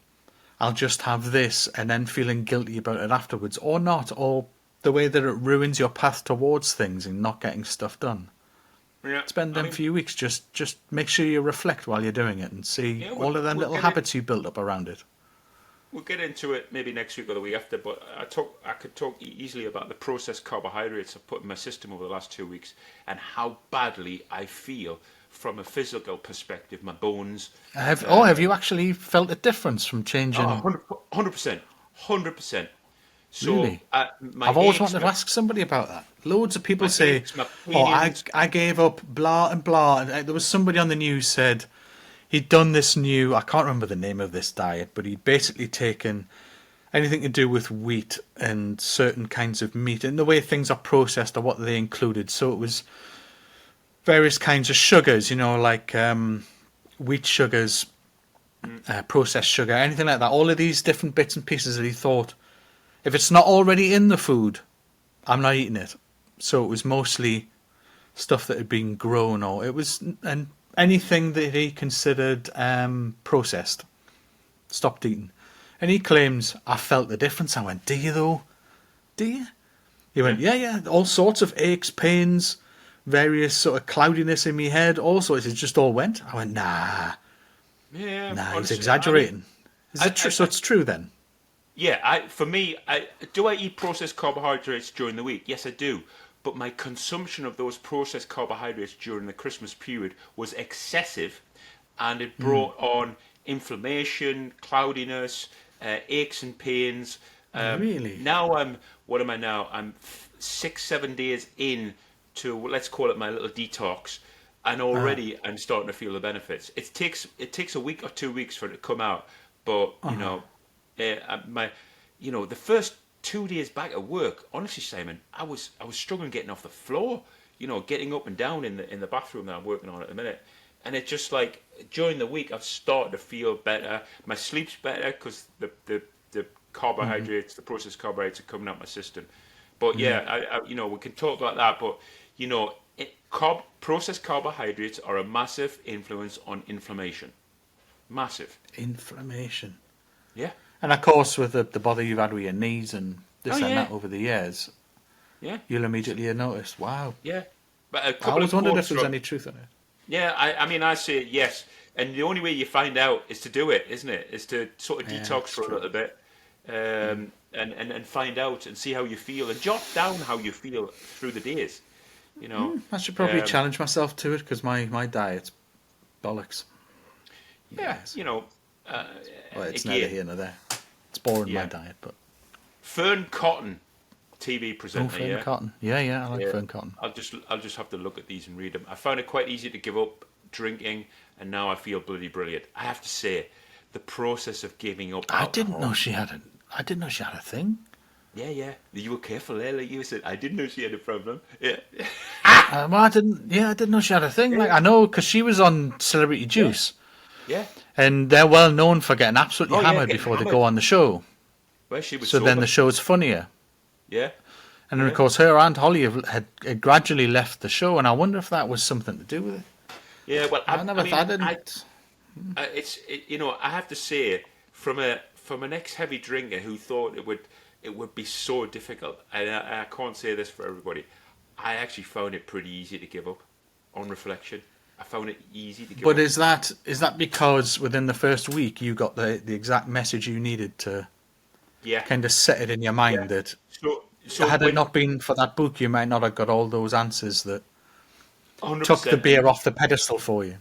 Speaker 1: I'll just have this and then feeling guilty about it afterwards, or not, or the way that it ruins your path towards things and not getting stuff done.
Speaker 2: yeah.
Speaker 1: Spend
Speaker 2: I
Speaker 1: them
Speaker 2: mean,
Speaker 1: few weeks just make sure you reflect while you're doing it and see
Speaker 2: yeah,
Speaker 1: all of them
Speaker 2: we'll
Speaker 1: little
Speaker 2: get it.
Speaker 1: habits you built up around it.
Speaker 2: We'll get into it maybe next week or the week after, but I could talk easily about the processed carbohydrates I've put in my system over the last 2 weeks and how badly I feel from a physical perspective. My bones,
Speaker 1: Have you actually felt a difference from changing?
Speaker 2: 100%, 100%. So
Speaker 1: Really?
Speaker 2: my
Speaker 1: I've always
Speaker 2: aches,
Speaker 1: wanted to ask somebody about that. Loads of people
Speaker 2: my
Speaker 1: say,
Speaker 2: aches, my
Speaker 1: "Oh,
Speaker 2: pains.
Speaker 1: I gave up blah and blah." And there was somebody on the news said he'd done this new, I can't remember the name of this diet, but he'd basically taken anything to do with wheat and certain kinds of meat and the way things are processed or what they included. So it was various kinds of sugars, like wheat sugars, processed sugar, anything like that. All of these different bits and pieces that he thought, if it's not already in the food, I'm not eating it. So it was mostly stuff that had been grown, or it was and anything that he considered processed, stopped eating. And he claims, I felt the difference. I went, do you though? Do you? He went, yeah, all sorts of aches, pains, various sort of cloudiness in my head, all sorts. It just all went. I went, nah,
Speaker 2: Yeah,
Speaker 1: he's
Speaker 2: honestly,
Speaker 1: exaggerating. Is it
Speaker 2: I,
Speaker 1: true? So it's true then?
Speaker 2: yeah. For me, do I eat processed carbohydrates during the week? Yes, I do. But my consumption of those processed carbohydrates during the Christmas period was excessive, and it brought on inflammation, cloudiness, aches and pains.
Speaker 1: Really?
Speaker 2: Now what am I now? I'm 6, 7 days in to, let's call it, my little detox, and already I'm starting to feel the benefits. It takes a week or 2 weeks for it to come out, but my, the first 2 days back at work, honestly, Simon, I was struggling getting off the floor, getting up and down in the bathroom that I'm working on at the minute. And it's just like during the week, I've started to feel better. My sleep's better because the carbohydrates, the processed carbohydrates, are coming out my system. But yeah, we can talk about that. But processed carbohydrates are a massive influence on inflammation. Massive.
Speaker 1: Inflammation.
Speaker 2: Yeah.
Speaker 1: And of course, with the bother you've had with your knees and
Speaker 2: Oh
Speaker 1: this and
Speaker 2: yeah.
Speaker 1: that over the years,
Speaker 2: Yeah.
Speaker 1: you'll immediately notice, wow.
Speaker 2: Yeah. But a
Speaker 1: I
Speaker 2: couple
Speaker 1: always
Speaker 2: of
Speaker 1: wondered if
Speaker 2: quotes
Speaker 1: there was
Speaker 2: from.
Speaker 1: any truth in it.
Speaker 2: Yeah, I mean, I say yes, and the only way you find out is to do it, isn't it? Is to sort of
Speaker 1: Yeah,
Speaker 2: detox
Speaker 1: it's
Speaker 2: for a
Speaker 1: true.
Speaker 2: little bit, and find out and see how you feel, and jot down how you feel through the days. You know,
Speaker 1: I should probably
Speaker 2: um,
Speaker 1: challenge myself to it because my diet's bollocks.
Speaker 2: yeah,
Speaker 1: Yes.
Speaker 2: uh,
Speaker 1: Well, it's neither
Speaker 2: again,
Speaker 1: here nor there. It's boring, my
Speaker 2: yeah.
Speaker 1: diet, but...
Speaker 2: Fern Cotton, TV
Speaker 1: Oh,
Speaker 2: presenter,
Speaker 1: Fern
Speaker 2: yeah.
Speaker 1: Cotton. Yeah, I like
Speaker 2: Yeah,
Speaker 1: Fern Cotton.
Speaker 2: I'll just have to look at these and read them. I found it quite easy to give up drinking, and now I feel bloody brilliant. I have to say, the process of giving up
Speaker 1: I didn't
Speaker 2: alcohol.
Speaker 1: know she had a... I didn't know she had a thing.
Speaker 2: Yeah, yeah. You were careful there, like you said. I didn't know she had a problem. Yeah,
Speaker 1: Well, I didn't... Yeah, I didn't know she had a thing.
Speaker 2: yeah,
Speaker 1: Like, I know because she was on Celebrity
Speaker 2: yeah,
Speaker 1: Juice,
Speaker 2: yeah.
Speaker 1: and they're well known for getting absolutely
Speaker 2: Oh yeah,
Speaker 1: hammered
Speaker 2: getting
Speaker 1: before they
Speaker 2: hammered.
Speaker 1: go on the show.
Speaker 2: Well, she was
Speaker 1: So then
Speaker 2: sober.
Speaker 1: the show's funnier.
Speaker 2: Yeah,
Speaker 1: And then, of
Speaker 2: yeah,
Speaker 1: course, her Aunt Holly had gradually left the show, and I wonder if that was something to do with it.
Speaker 2: yeah. Well,
Speaker 1: I never
Speaker 2: mean,
Speaker 1: thought, I didn't...
Speaker 2: I have to say, from an ex-heavy drinker who thought it would be so difficult, and I can't say this for everybody. I actually found it pretty easy to give up. On reflection, I found it easy to give
Speaker 1: But
Speaker 2: up.
Speaker 1: is that because within the first week you got the exact message you needed to
Speaker 2: Yeah,
Speaker 1: kind of set it in your
Speaker 2: yeah.
Speaker 1: mind that
Speaker 2: So
Speaker 1: had it
Speaker 2: when
Speaker 1: not been for that book, you might not have got all those answers that took the
Speaker 2: 100%,
Speaker 1: beer off the pedestal for you.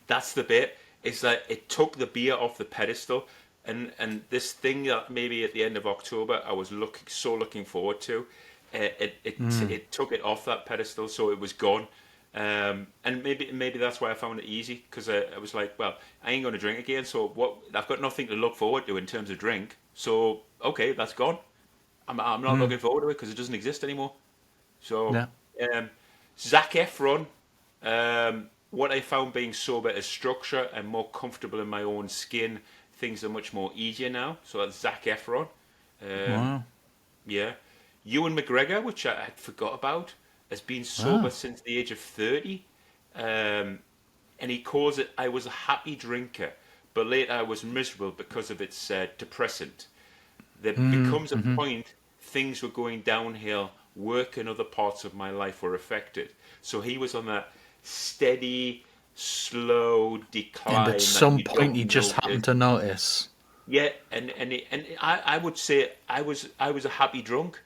Speaker 2: that's the bit. It's that it took the beer off the pedestal, and this thing that maybe at the end of October I was looking forward to, it took it off that pedestal, so it was gone. And maybe that's why I found it easy because I was like, well, I ain't going to drink again, so what? I've got nothing to look forward to in terms of drink. So okay, that's gone. I'm not looking forward to it because it doesn't exist anymore. So
Speaker 1: Yeah.
Speaker 2: um, Zac Efron. What I found being sober is structure and more comfortable in my own skin. Things are much more easier now. So that's Zac Efron. Um,
Speaker 1: Wow.
Speaker 2: yeah. Ewan McGregor, which I had forgot about, has been sober
Speaker 1: Wow.
Speaker 2: since the age of 30. And he calls it, I was a happy drinker, but later I was miserable because of its depressant. There becomes a point things were going downhill, work and other parts of my life were affected. So he was on that steady, slow
Speaker 1: And
Speaker 2: decline
Speaker 1: at
Speaker 2: that
Speaker 1: some
Speaker 2: you
Speaker 1: point
Speaker 2: don't
Speaker 1: you just
Speaker 2: notice.
Speaker 1: happened to notice.
Speaker 2: Yeah, and I would say I was a happy drunk.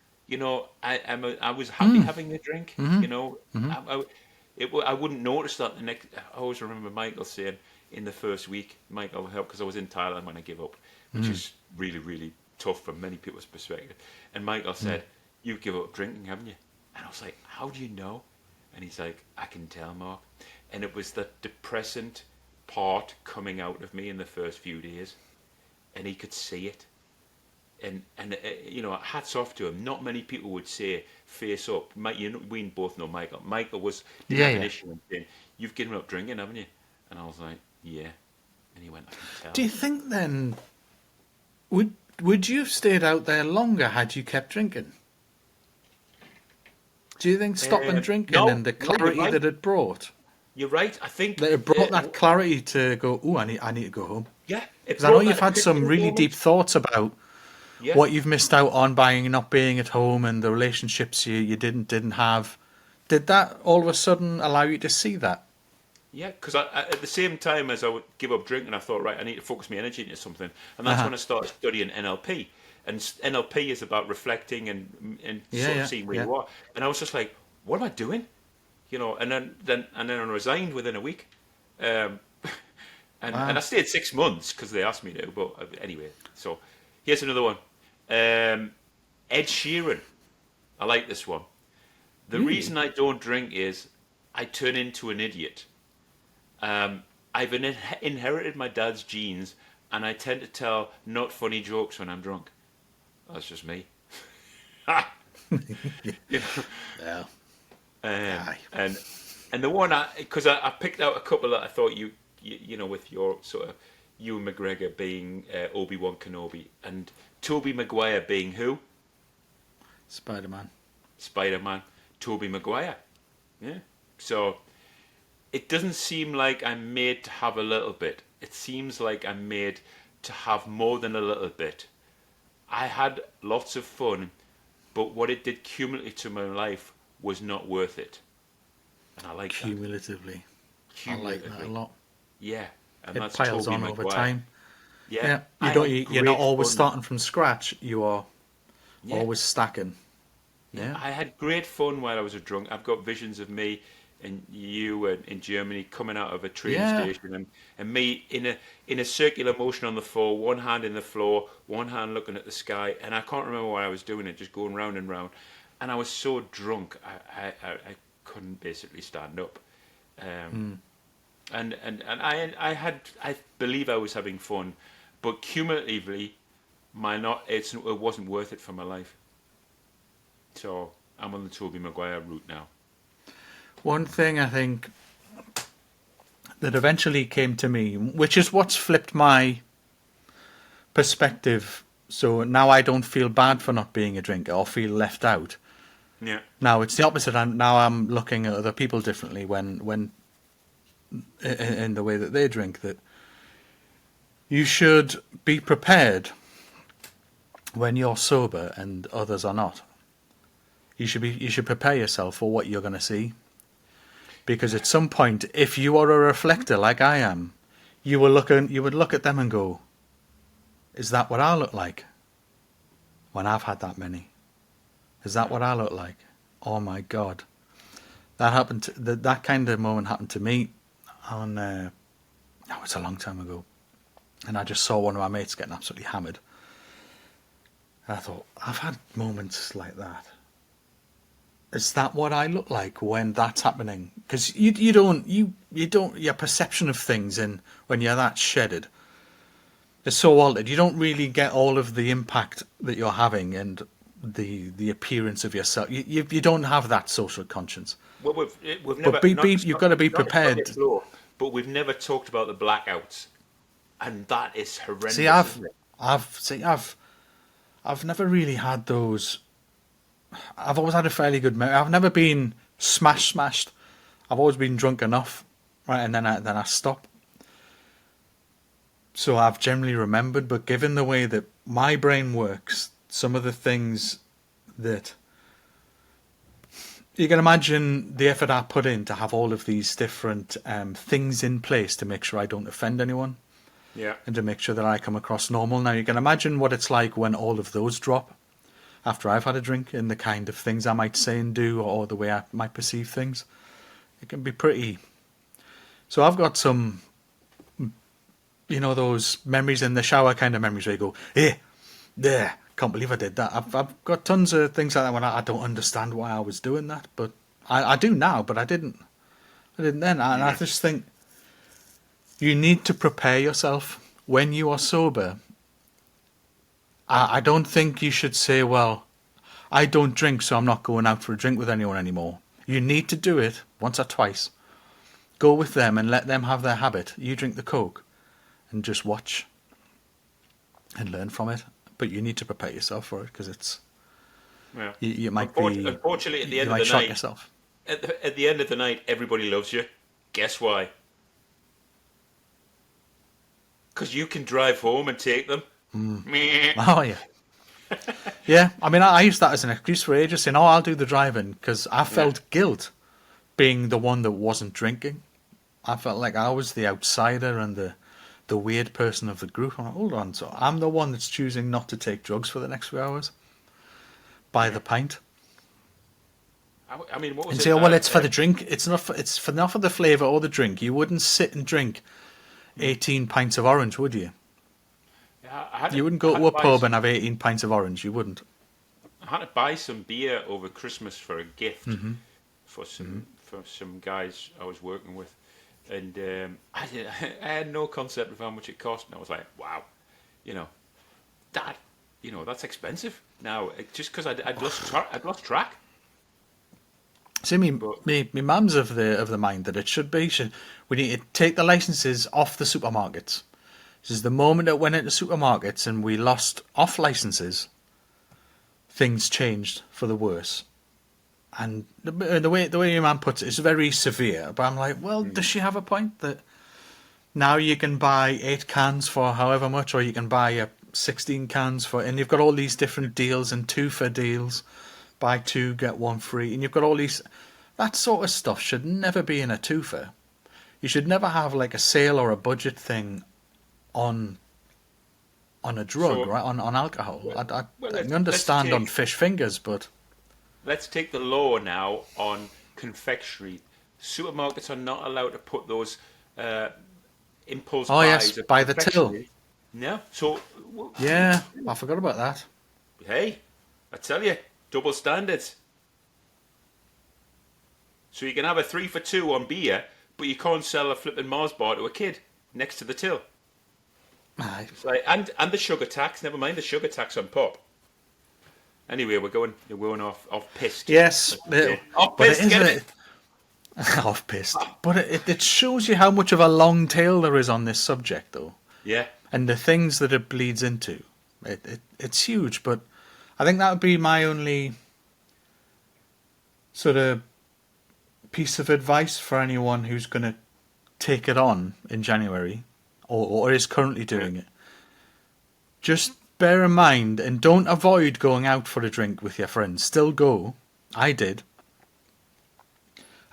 Speaker 2: I was happy having a drink. I wouldn't notice that the next. I always remember Michael saying in the first week, Michael helped because I was in Thailand when I gave up, which is really really tough from many people's perspective. And Michael said, "You've given up drinking, haven't you?" And I was like, "How do you know?" And he's like, "I can tell, Mark." And it was that depressant part coming out of me in the first few days, and he could see it. And you know, hats off to him. Not many people would say face up. Mike, you know, we both know Michael. Michael didn't
Speaker 1: Yeah,
Speaker 2: have an
Speaker 1: yeah.
Speaker 2: issue with saying, "You've given up drinking, haven't you?" And I was like, "Yeah." And he went, "I can
Speaker 1: Do
Speaker 2: tell."
Speaker 1: you think then would you have stayed out there longer had you kept drinking? Do you think stopping drinking
Speaker 2: No,
Speaker 1: and the
Speaker 2: no, you're
Speaker 1: clarity
Speaker 2: right.
Speaker 1: that it brought,
Speaker 2: You're right. I think,
Speaker 1: that it brought that clarity to go, oh, I need to go home?
Speaker 2: yeah, it
Speaker 1: Because I know
Speaker 2: brought
Speaker 1: you've
Speaker 2: that
Speaker 1: had some
Speaker 2: epiphany
Speaker 1: really deep
Speaker 2: moment.
Speaker 1: thoughts about
Speaker 2: Yeah,
Speaker 1: what you've missed out on by not being at home and the relationships you didn't have. Did that all of a sudden allow you to see that?
Speaker 2: yeah. Because at the same time as I would give up drinking, I thought, right, I need to focus my energy into something, and that's
Speaker 1: Uh-huh.
Speaker 2: when I started studying NLP. And NLP is about reflecting and
Speaker 1: Yeah,
Speaker 2: sort of
Speaker 1: yeah,
Speaker 2: seeing where
Speaker 1: yeah.
Speaker 2: you are. And I was just like, what am I doing? You know, and then I resigned within a week. Um, and I
Speaker 1: Wow.
Speaker 2: stayed 6 months because they asked me to. But anyway, so here's another one. Um, Ed Sheeran. I like this one. The
Speaker 1: Really?
Speaker 2: reason I don't drink is I turn into an idiot. I've inherited my dad's genes, and I tend to tell not funny jokes when I'm drunk. That's just me. You know,
Speaker 1: Yeah.
Speaker 2: um,
Speaker 1: Aye.
Speaker 2: and and the one because I picked out a couple that I thought you know, with your sort of Ewan McGregor being Obi-Wan Kenobi and Toby Maguire being who?
Speaker 1: Spider-Man.
Speaker 2: Spider-Man. Toby Maguire. Yeah. So it doesn't seem like I'm made to have a little bit. It seems like I'm made to have more than a little bit. I had lots of fun, but what it did cumulatively to my life was not worth it. And I like that.
Speaker 1: Cumulatively. I like that a
Speaker 2: Cumulatively.
Speaker 1: lot.
Speaker 2: Yeah. And
Speaker 1: It
Speaker 2: that's
Speaker 1: piles
Speaker 2: Toby
Speaker 1: on over
Speaker 2: Maguire.
Speaker 1: time.
Speaker 2: Yeah.
Speaker 1: Yeah.
Speaker 2: I had
Speaker 1: You're not
Speaker 2: great
Speaker 1: always
Speaker 2: fun.
Speaker 1: starting from scratch. You are
Speaker 2: Yeah.
Speaker 1: always stacking.
Speaker 2: Yeah,
Speaker 1: Yeah.
Speaker 2: I had great fun while I was a drunk. I've got visions of me and you in Germany coming out of a train
Speaker 1: Yeah.
Speaker 2: station and me in a circular motion on the floor, one hand in the floor, one hand looking at the sky, and I can't remember what I was doing it, just going round and round. And I was so drunk, I couldn't basically stand up. Um, I believe I was having fun, but cumulatively, it wasn't worth it for my life. So I'm on the Toby Maguire route now.
Speaker 1: One thing I think that eventually came to me, which is what's flipped my perspective. So now I don't feel bad for not being a drinker or feel left out.
Speaker 2: Yeah,
Speaker 1: Now it's the opposite. Now I'm looking at other people differently when in the way that they drink. That you should be prepared when you're sober and others are not. You should prepare yourself for what you're going to see, because at some point, if you are a reflector like I am, you would look at them and go, "Is that what I look like when I've had that many? Is that what I look like? Oh my God!" That happened. That kind of moment happened to me on. Oh, it's a long time ago, and I just saw one of my mates getting absolutely hammered. And I thought, I've had moments like that. Is that what I look like when that's happening? Because you don't your perception of things, and when you're that shedded, is so altered. You don't really get all of the impact that you're having and the appearance of yourself. You don't have that social conscience.
Speaker 2: well, we've
Speaker 1: But
Speaker 2: never not to
Speaker 1: you've
Speaker 2: stop,
Speaker 1: got to be
Speaker 2: not to stop
Speaker 1: prepared.
Speaker 2: your flow, but we've never talked about the blackouts, and that is
Speaker 1: See,
Speaker 2: horrendous, isn't it?
Speaker 1: I've never really had those. I've always had a fairly good memory. I've never been smashed. I've always been drunk enough, right, and then I stop. So I've generally remembered, but given the way that my brain works, some of the things that you can imagine the effort I put in to have all of these different things in place to make sure I don't offend anyone
Speaker 2: Yeah,
Speaker 1: and to make sure that I come across normal. Now you can imagine what it's like when all of those drop after I've had a drink and the kind of things I might say and do or the way I might perceive things. It can be pretty. So I've got some, those memories in the shower kind of memories where you go, hey, there, can't believe I did that. I've got tons of things like that when I don't understand why I was doing that, but I do now, but I didn't then. And I
Speaker 2: yeah,
Speaker 1: just think, You need to prepare yourself when you are sober. I don't think you should say, well, I don't drink, so I'm not going out for a drink with anyone anymore. You need to do it once or twice. Go with them and let them have their habit. You drink the Coke and just watch and learn from it. But you need to prepare yourself for it because it's you might be
Speaker 2: unfortunately at the end
Speaker 1: you
Speaker 2: of
Speaker 1: might
Speaker 2: the
Speaker 1: shock
Speaker 2: night.
Speaker 1: yourself.
Speaker 2: At the end of the night, everybody loves you. Guess why? Because you can drive home and take them. Meh.
Speaker 1: Oh yeah, yeah. I mean, I used that as an excuse for ages, saying, "Oh, I'll do the driving," because I felt guilt being the one that wasn't drinking. I felt like I was the outsider and the weird person of the group. I'm like, hold on, so I'm the one that's choosing not to take drugs for the next few hours by the pint.
Speaker 2: I mean, what was
Speaker 1: And
Speaker 2: it?
Speaker 1: say, oh, well, it's for the drink. It's not for the flavour or the drink. You wouldn't sit and drink 18 pints of orange, would you? You wouldn't go to a pub and have 18 pints of orange. You wouldn't.
Speaker 2: I had to buy some beer over Christmas for a gift for some guys I was working with, and I had no concept of how much it cost, and I was like, wow, that that's expensive. Now just because I'd lost track.
Speaker 1: See, me mum's of the mind that it should be. We need to take the licenses off the supermarkets. This is the moment it went into supermarkets and we lost off licenses. Things changed for the worse, and the way your man puts it is very severe. But I'm like, well, does she have a point that now you can buy 8 cans for however much, or you can buy 16 cans for, and you've got all these different deals and 2 for deals. Buy 2, get 1 free. And you've got all these... That sort of stuff should never be in a twofer. You should never have like a sale or a budget thing on a drug, right? On alcohol. I understand on fish fingers, but...
Speaker 2: Let's take the law now on confectionery. Supermarkets are not allowed to put those impulse buys.
Speaker 1: Oh, yes,
Speaker 2: of
Speaker 1: by the till.
Speaker 2: No. So...
Speaker 1: Yeah, I forgot about that.
Speaker 2: Hey, I tell you... Double standards. So you can have a 3 for 2 on beer, but you can't sell a flipping Mars bar to a kid next to the till.
Speaker 1: Aye.
Speaker 2: It's like, and the sugar tax. Never mind the sugar tax on pop. Anyway, you're going off pissed.
Speaker 1: Yes,
Speaker 2: off pissed. Get it?
Speaker 1: Off pissed. But it shows you how much of a long tail there is on this subject, though.
Speaker 2: Yeah.
Speaker 1: And the things that it bleeds into. It's huge, but I think that would be my only sort of piece of advice for anyone who's going to take it on in January or is currently doing it. Just bear in mind and don't avoid going out for a drink with your friends. Still go. I did.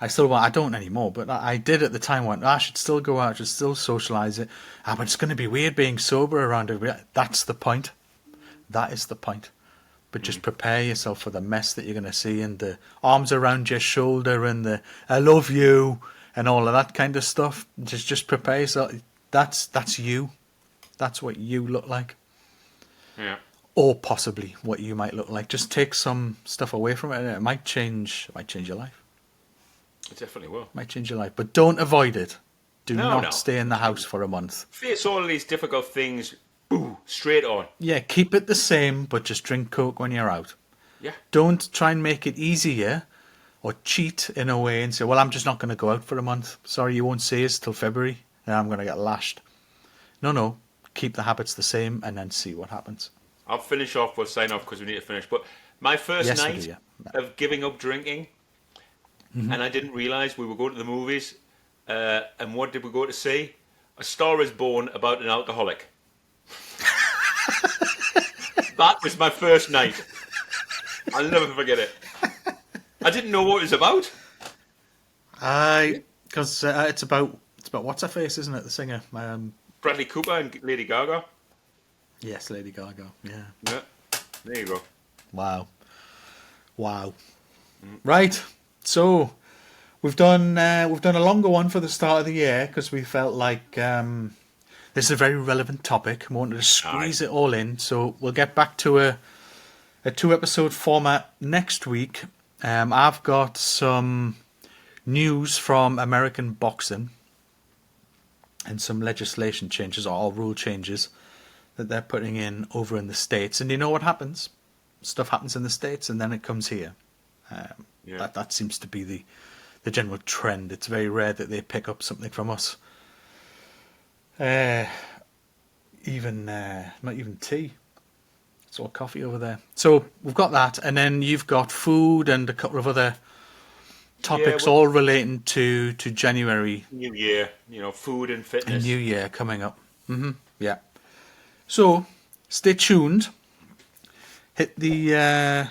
Speaker 1: I don't anymore, but I did at the time. I should still go out, I should still socialise it. But it's going to be weird being sober around everybody. That's the point. That is the point. But just prepare yourself for the mess that you're going to see, and the arms around your shoulder and the "I love you" and all of that kind of stuff. Just prepare yourself. That's you. That's what you look like.
Speaker 2: Yeah.
Speaker 1: Or possibly what you might look like. Just take some stuff away from it, and it might change. It might change your life.
Speaker 2: It definitely will.
Speaker 1: Might change your life, but don't avoid it. Do
Speaker 2: No.
Speaker 1: not stay in the house for a month.
Speaker 2: Face all of these difficult things. Boo, straight on.
Speaker 1: Yeah, keep it the same, but just drink Coke when you're out.
Speaker 2: Yeah.
Speaker 1: Don't try and make it easier or cheat in a way and say, well, I'm just not going to go out for a month. Sorry, you won't see us till February, and I'm going to get lashed. No. Keep the habits the same and then see what happens.
Speaker 2: I'll finish off. We'll sign off because we need to finish. But my first night of giving up drinking, and I didn't realise we were going to the movies, and what did we go to see? A Star is Born about an alcoholic. That was my first night. I'll never forget it. I didn't know what it was about.
Speaker 1: Because it's about what's her face, isn't it? The singer,
Speaker 2: Bradley Cooper and Lady Gaga.
Speaker 1: Yes, Lady Gaga. Yeah.
Speaker 2: There you go.
Speaker 1: Wow. Right. So we've done a longer one for the start of the year because we felt like this is a very relevant topic. We wanted to squeeze it all in, so we'll get back to a 2-episode format next week. I've got some news from American boxing. and some legislation changes or rule changes that they're putting in over in the States. And you know what happens? Stuff happens in the States and then it comes here.
Speaker 2: Yeah.
Speaker 1: That seems to be the general trend. It's very rare that they pick up something from us. Not even tea. It's all coffee over there. So we've got that, and then you've got food and a couple of other topics,
Speaker 2: well,
Speaker 1: all relating to January
Speaker 2: New Year, food and
Speaker 1: and
Speaker 2: fitness.
Speaker 1: New Year coming up. Yeah. So stay tuned. Hit the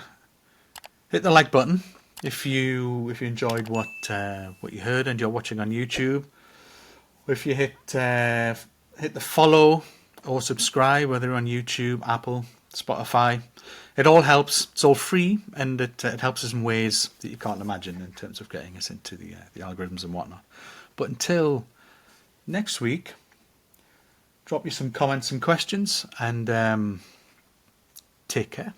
Speaker 1: like button if you enjoyed what you heard and you're watching on YouTube. If you hit the follow or subscribe, whether you're on YouTube, Apple, Spotify, it all helps. It's all free, and it helps us in ways that you can't imagine in terms of getting us into the algorithms and whatnot. But until next week, drop you some comments and questions, and take care.